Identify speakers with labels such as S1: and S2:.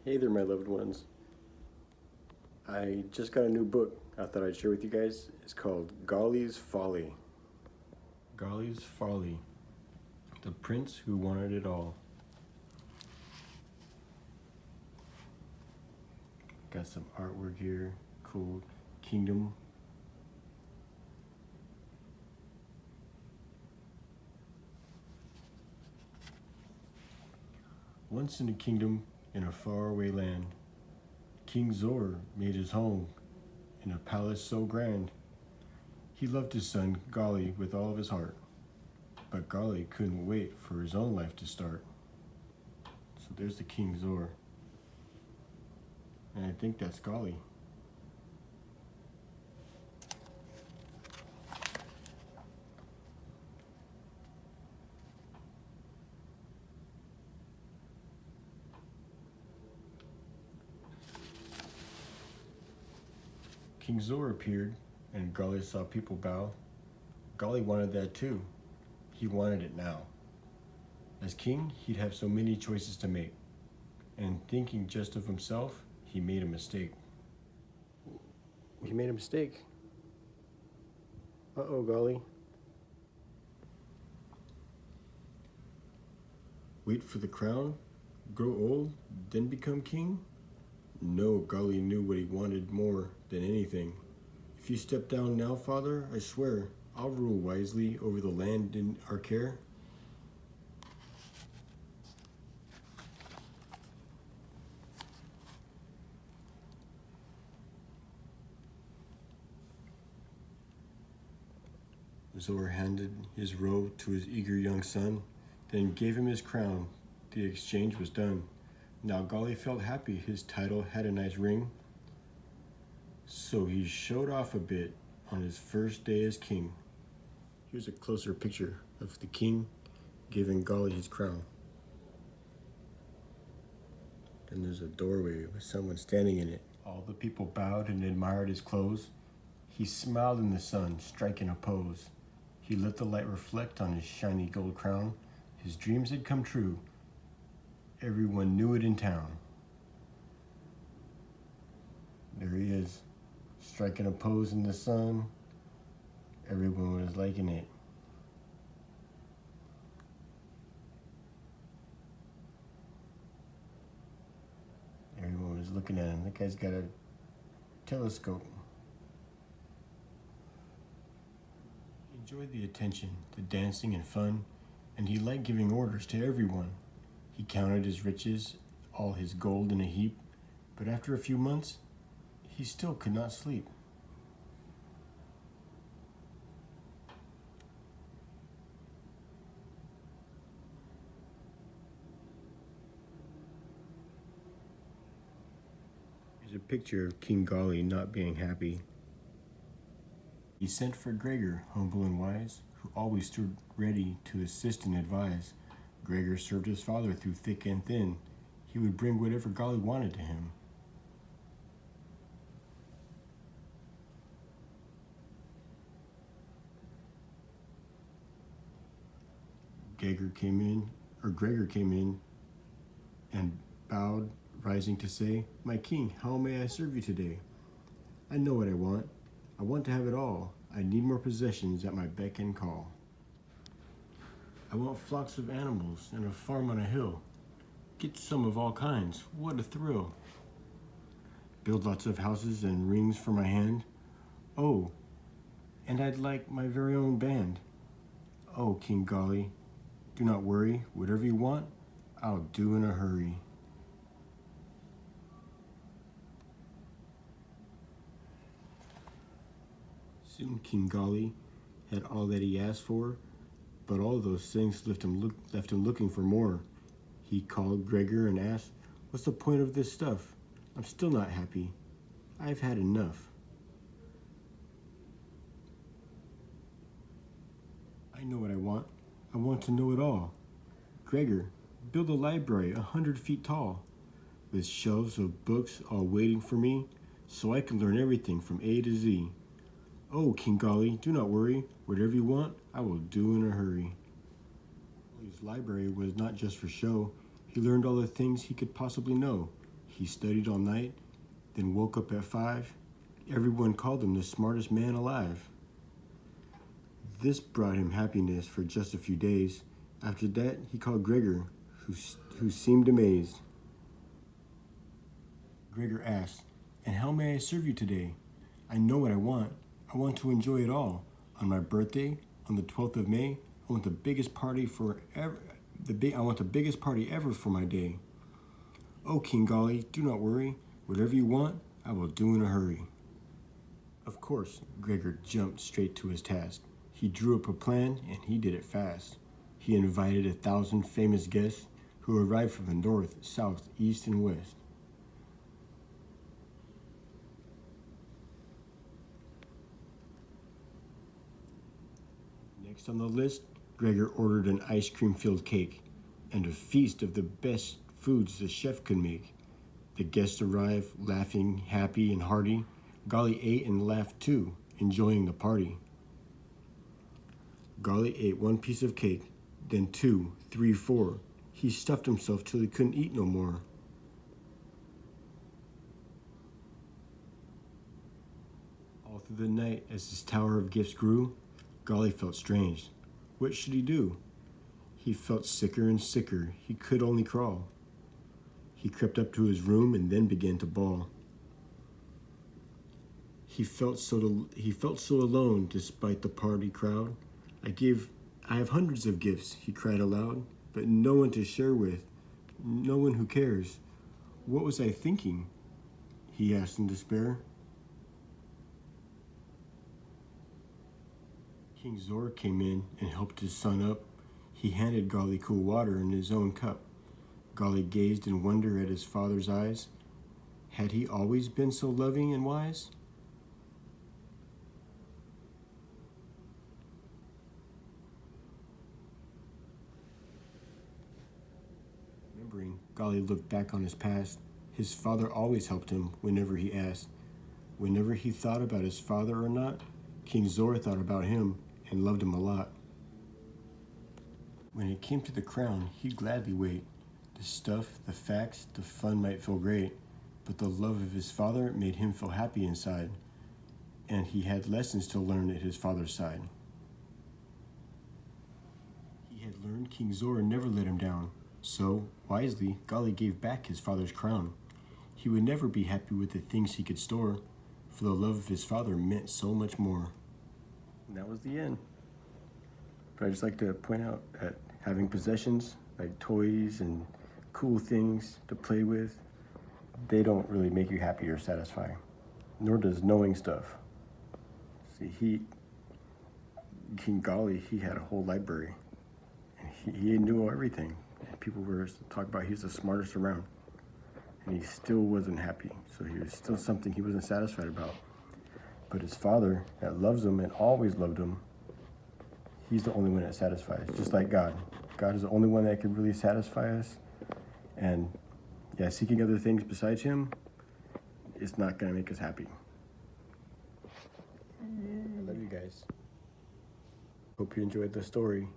S1: Hey there, my loved ones. I just got a new book I thought I'd share with you guys. It's called Golly's Folly. Golly's Folly, the prince who wanted it all. Got some artwork here, cool kingdom. Once in a kingdom in a faraway land, King Zor made his home in a palace so grand. He loved his son Golly with all of his heart, but Golly couldn't wait for his own life to start. So there's the King Zor, and I think that's Golly. King Zor appeared, and Golly saw people bow. Golly wanted that too. He wanted it now. As king, he'd have so many choices to make, and thinking just of himself, he made a mistake. He made a mistake. Uh-oh, Golly. Wait for the crown? Grow old, then become king? No, Golly knew what he wanted more than anything. If you step down now, father, I swear, I'll rule wisely over the land in our care. Zor handed his robe to his eager young son, then gave him his crown. The exchange was done. Now Golly felt happy his title had a nice ring, so he showed off a bit on his first day as king. Here's a closer picture of the king giving Golly his crown. And there's a doorway with someone standing in it. All the people bowed and admired his clothes. He smiled in the sun, striking a pose. He let the light reflect on his shiny gold crown. His dreams had come true. Everyone knew it in town. There he is, striking a pose in the sun. Everyone was liking it. Everyone was looking at him. That guy's got a telescope. He enjoyed the attention, the dancing and fun, and he liked giving orders to everyone. He counted his riches, all his gold in a heap, but after a few months, he still could not sleep. Here's a picture of King Golly not being happy. He sent for Gregor, humble and wise, who always stood ready to assist and advise. Gregor served his father through thick and thin. He would bring whatever Golly wanted to him. Gregor came in and bowed, rising to say, "My king, how may I serve you today? I know what I want. I want to have it all. I need more possessions at my beck and call. I want flocks of animals and a farm on a hill. Get some of all kinds, what a thrill. Build lots of houses and rings for my hand. Oh, and I'd like my very own band. Oh, King Golly, do not worry, whatever you want, I'll do in a hurry." Soon King Golly had all that he asked for, but all those things left him looking for more. He called Gregor and asked, "What's the point of this stuff? I'm still not happy. I've had enough." "I know what I want. I want to know it all. Gregor, build a library 100 feet tall, with shelves of books all waiting for me, so I can learn everything from A to Z. Oh, King Golly, do not worry. Whatever you want, I will do in a hurry." His library was not just for show. He learned all the things he could possibly know. He studied all night, then woke up at 5. Everyone called him the smartest man alive. This brought him happiness for just a few days. After that, he called Gregor, who seemed amazed. Gregor asked, "And how may I serve you today? I know what I want. I want to enjoy it all. On my birthday, on the 12th of May, I want the biggest party ever for my day." "Oh, King Golly, do not worry. Whatever you want, I will do in a hurry." Of course, Gregor jumped straight to his task. He drew up a plan, and he did it fast. He invited 1,000 famous guests who arrived from the north, south, east, and west. Next on the list, Gregor ordered an ice cream-filled cake and a feast of the best foods the chef could make. The guests arrived, laughing, happy, and hearty. Golly ate and laughed too, enjoying the party. Golly ate one piece of cake, then 2, 3, 4. He stuffed himself till he couldn't eat no more. All through the night, as his tower of gifts grew, Golly felt strange. What should he do? He felt sicker and sicker. He could only crawl. He crept up to his room and then began to bawl. He felt so alone despite the party crowd. I have hundreds of gifts, he cried aloud, but no one to share with, no one who cares. What was I thinking? He asked in despair. King Zor came in and helped his son up. He handed Golly cool water in his own cup. Golly gazed in wonder at his father's eyes. Had he always been so loving and wise? Remembering, Golly looked back on his past. His father always helped him whenever he asked. Whenever he thought about his father or not, King Zor thought about him and loved him a lot. When it came to the crown, he'd gladly wait. The stuff, the facts, the fun might feel great, but the love of his father made him feel happy inside, and he had lessons to learn at his father's side. He had learned King Zor never let him down, so, wisely, Golly gave back his father's crown. He would never be happy with the things he could store, for the love of his father meant so much more. And that was the end. But I just like to point out that having possessions like toys and cool things to play with, they don't really make you happy or satisfy. Nor does knowing stuff. See, King Golly, he had a whole library. And he knew everything. And people were talking about he's the smartest around. And he still wasn't happy. So he was still something he wasn't satisfied about. But his father, that loves him and always loved him, he's the only one that satisfies, just like God. God is the only one that can really satisfy us. And yeah, seeking other things besides him is not going to make us happy. I love you guys. Hope you enjoyed the story.